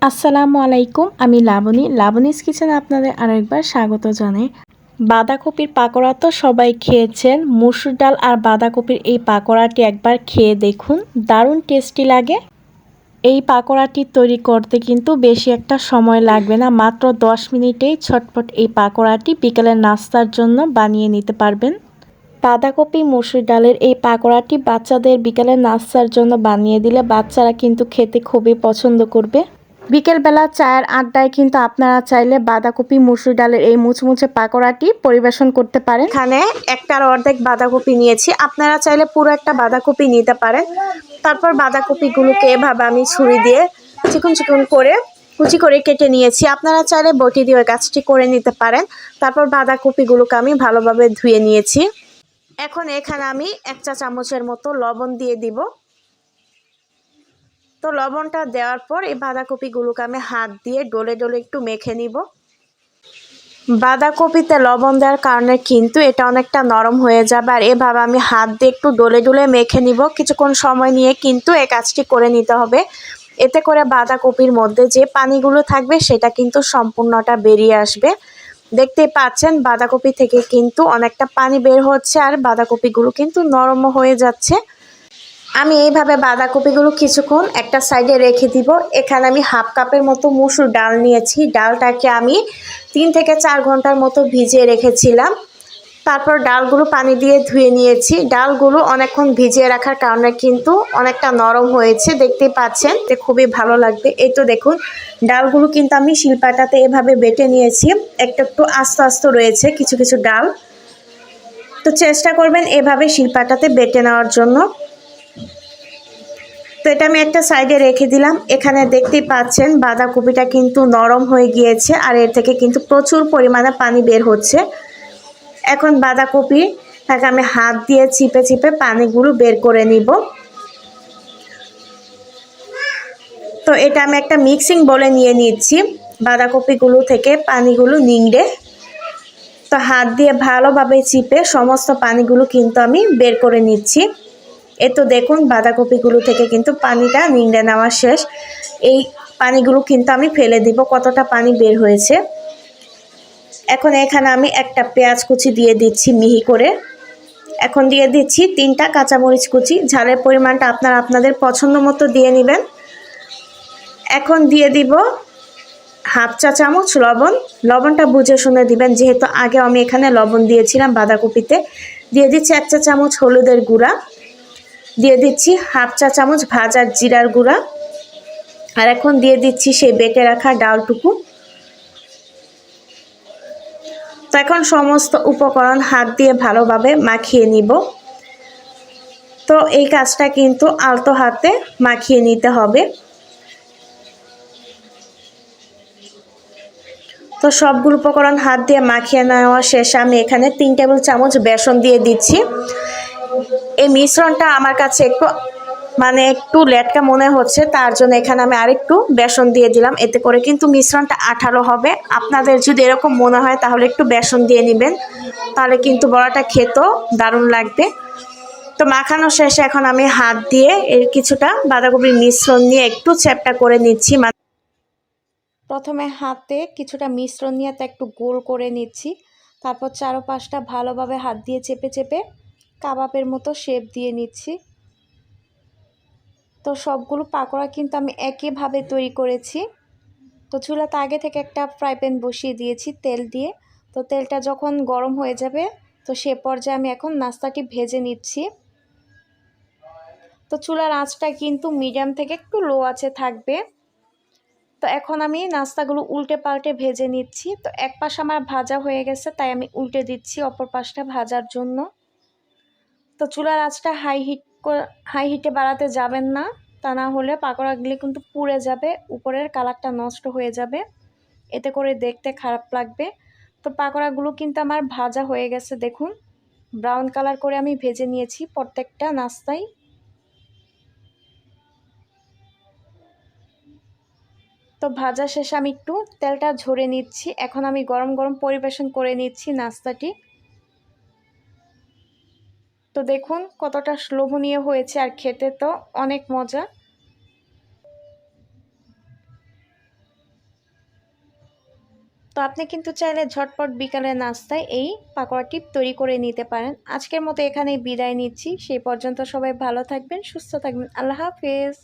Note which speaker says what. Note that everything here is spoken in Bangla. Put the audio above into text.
Speaker 1: আসসালামু আলাইকুম, আমি লাবণীস কিচেনে আপনাদের আরেকবার স্বাগত জানাই। বাঁধাকপির পাকোড়া তো সবাই খেয়েছেন। মসুর ডাল আর বাঁধাকপির এই পাকোড়াটি একবার খেয়ে দেখুন, দারুণ টেস্টি লাগে। এই পাকোড়াটি তৈরি করতে কিন্তু বেশি একটা সময় লাগবে না, মাত্র 10 মিনিটেই ছটফট এই পাকোড়াটি বিকেলের নাস্তার জন্য বানিয়ে নিতে পারবেন। বাঁধাকপি মসুর ডালের এই পাকোড়াটি বাচ্চাদের বিকেলের নাস্তার জন্য বানিয়ে দিলে বাচ্চারা কিন্তু খেতে খুবই পছন্দ করবে। বিকেলবেলা চায়ের আড্ডায় কিন্তু আপনারা চাইলে বাঁধাকপি মসুর ডালের এই মুচমুচে পাকোড়াটি পরিবেশন করতে পারেন। এখানে একটার অর্ধেক বাঁধাকপি নিয়েছি, আপনারা চাইলে পুরো একটা বাঁধাকপি নিতে পারেন। তারপর বাঁধাকপিগুলোকে এভাবে আমি ছুরি দিয়ে চিকন চিকন করে কুচি করে কেটে নিয়েছি। আপনারা চাইলে বটি দিয়ে ওই কাজটি করে নিতে পারেন। তারপর বাঁধাকপিগুলোকে আমি ভালোভাবে ধুয়ে নিয়েছি। এখন এখানে আমি 1 চা চামচের মতো লবণ দিয়ে দিব। তো লবণটা দেওয়ার পর এই বাঁধাকপিগুলোকে আমি হাত দিয়ে ডলে ডলে একটু মেখে নিব। বাঁধাকপিতে লবণ দেওয়ার কারণে কিন্তু এটা অনেকটা নরম হয়ে যাবে, আর এভাবে আমি হাত দিয়ে একটু ডলে ডলে মেখে নিব। কিছুক্ষণ সময় নিয়ে কিন্তু এই কাজটি করে নিতে হবে। এতে করে বাঁধাকপির মধ্যে যে পানিগুলো থাকবে সেটা কিন্তু সম্পূর্ণটা বেরিয়ে আসবে। দেখতেই পাচ্ছেন বাঁধাকপি থেকে কিন্তু অনেকটা পানি বের হচ্ছে, আর বাঁধাকপিগুলো কিন্তু নরম হয়ে যাচ্ছে। আমি এইভাবে বাঁধাকপিগুলো কিছুক্ষণ একটা সাইডে রেখে দিব। এখানে আমি হাফ কাপের মতো মসুর ডাল নিয়েছি। ডালটাকে আমি 3 থেকে 4 ঘন্টার মতো ভিজিয়ে রেখেছিলাম। তারপর ডালগুলো পানি দিয়ে ধুয়ে নিয়েছি। ডালগুলো অনেকক্ষণ ভিজিয়ে রাখার কারণে কিন্তু অনেকটা নরম হয়েছে, দেখতেই পাচ্ছেন। খুবই ভালো লাগবে। এই তো দেখুন, ডালগুলো কিন্তু আমি শিলপাটাতে এভাবে বেটে নিয়েছি। একটু একটু আস্তে আস্তে রয়েছে কিছু কিছু ডাল। তো চেষ্টা করবেন এভাবে শিলপাটাতে বেটে নেওয়ার জন্য। তো এটা আমি একটা সাইডে রেখে দিলাম। এখানে দেখতেই পাচ্ছেন বাঁধাকপিটা কিন্তু নরম হয়ে গিয়েছে, আর এর থেকে কিন্তু প্রচুর পরিমাণে পানি বের হচ্ছে। এখন বাঁধাকপিটাকে আমি হাত দিয়ে চিপে চিপে পানিগুলো বের করে নিব। তো এটা আমি একটা মিক্সিং বলে নিয়ে নিচ্ছি বাঁধাকপিগুলো থেকে পানিগুলো নিংড়ে। তো হাত দিয়ে ভালোভাবে চিপে সমস্ত পানিগুলো কিন্তু আমি বের করে নিচ্ছি। এ তো দেখুন বাঁধাকপিগুলো থেকে কিন্তু পানিটা নিংড়ে নেওয়া শেষ। এই পানিগুলো কিন্তু আমি ফেলে দিব, কতটা পানি বের হয়েছে। এখন এখানে আমি একটা পেঁয়াজ কুচি দিয়ে দিচ্ছি মিহি করে। এখন দিয়ে দিচ্ছি 3টা কাঁচামরিচ কুচি। ঝালের পরিমাণটা আপনারা আপনাদের পছন্দ মতো দিয়ে নেবেন। এখন দিয়ে দিব হাফ চা চামচ লবণ। লবণটা বুঝে শুনে দিবেন, যেহেতু আগে আমি এখানে লবণ দিয়েছিলাম বাঁধাকপিতে। দিয়ে দিচ্ছি 1 চা চামচ হলুদের গুঁড়া। দিয়ে দিচ্ছি হাফ চা চামচ ভাজা জিরার গুঁড়া। আর এখন দিয়ে দিচ্ছি সেই বেটে রাখা ডালটুকু। তো এখন সমস্ত উপকরণ হাত দিয়ে ভালোভাবে মাখিয়ে নিব। তো এই কাজটা কিন্তু আলতো হাতে মাখিয়ে নিতে হবে। তো সবগুলো উপকরণ হাত দিয়ে মাখিয়ে নেওয়া শেষে আমি এখানে 3 টেবিল চামচ বেসন দিয়ে দিচ্ছি। এই মিশ্রণটা আমার কাছে একটু লেটকা মনে হচ্ছে, তার জন্য এখানে আমি আরেকটু বেসন দিয়ে দিলাম। এতে করে কিন্তু মিশ্রণটা আঠালো হবে। আপনাদের যদি এরকম মনে হয় তাহলে একটু বেসন দিয়ে নেবেন, তাহলে কিন্তু বড়াটা খেতেও দারুণ লাগবে। তো মাখানো শেষে এখন আমি হাত দিয়ে এর কিছুটা বাঁধাকপির মিশ্রণ নিয়ে একটু চ্যাপটা করে নিচ্ছি। প্রথমে হাতে কিছুটা মিশ্রণ নিয়ে তা একটু গোল করে নিচ্ছি। তারপর চারপাশটা ভালোভাবে হাত দিয়ে চেপে চেপে কাবাবের মতো শেপ দিয়ে নিচ্ছি। তো সবগুলো পাকোড়া কিন্তু আমি একইভাবে তৈরি করেছি। তো চুলাতে আগে থেকে একটা ফ্রাই প্যান বসিয়ে দিয়েছি তেল দিয়ে। তো তেলটা যখন গরম হয়ে যাবে তো সে পর্যায়ে আমি এখন নাস্তাটি ভেজে নিচ্ছি। তো চুলার আঁচটা কিন্তু মিডিয়াম থেকে একটু লো আঁচে থাকবে। তো এখন আমি নাস্তাগুলো উল্টে পাল্টে ভেজে নিচ্ছি। তো এক পাশ আমার ভাজা হয়ে গেছে, তাই আমি উল্টে দিচ্ছি অপর পাশটা ভাজার জন্য। তো চুলার আঁচটা হাই হিটে বাড়াতে যাবেন না, তা না হলে পাকোড়াগুলি কিন্তু পুড়ে যাবে, উপরের কালারটা নষ্ট হয়ে যাবে, এতে করে দেখতে খারাপ লাগবে। তো পাকোড়াগুলো কিন্তু আমার ভাজা হয়ে গেছে, দেখুন ব্রাউন কালার করে আমি ভেজে নিয়েছি প্রত্যেকটা নাস্তায়। তো ভাজা শেষে আমি একটু তেলটা ঝরে নিচ্ছি। এখন আমি গরম গরম পরিবেশন করে নিচ্ছি নাস্তাটি। তো দেখুন কতটা লোভনীয় হয়েছে, আর খেতে তো অনেক মজা। তো আপনি কিন্তু চাইলে ঝটপট বিকালে নাস্তায় এই পাকোড়াটি তৈরি করে নিতে পারেন। আজকের মতো এখানেই বিদায় নিচ্ছি। সেই পর্যন্ত সবাই ভালো থাকবেন, সুস্থ থাকবেন। আল্লাহ হাফেজ।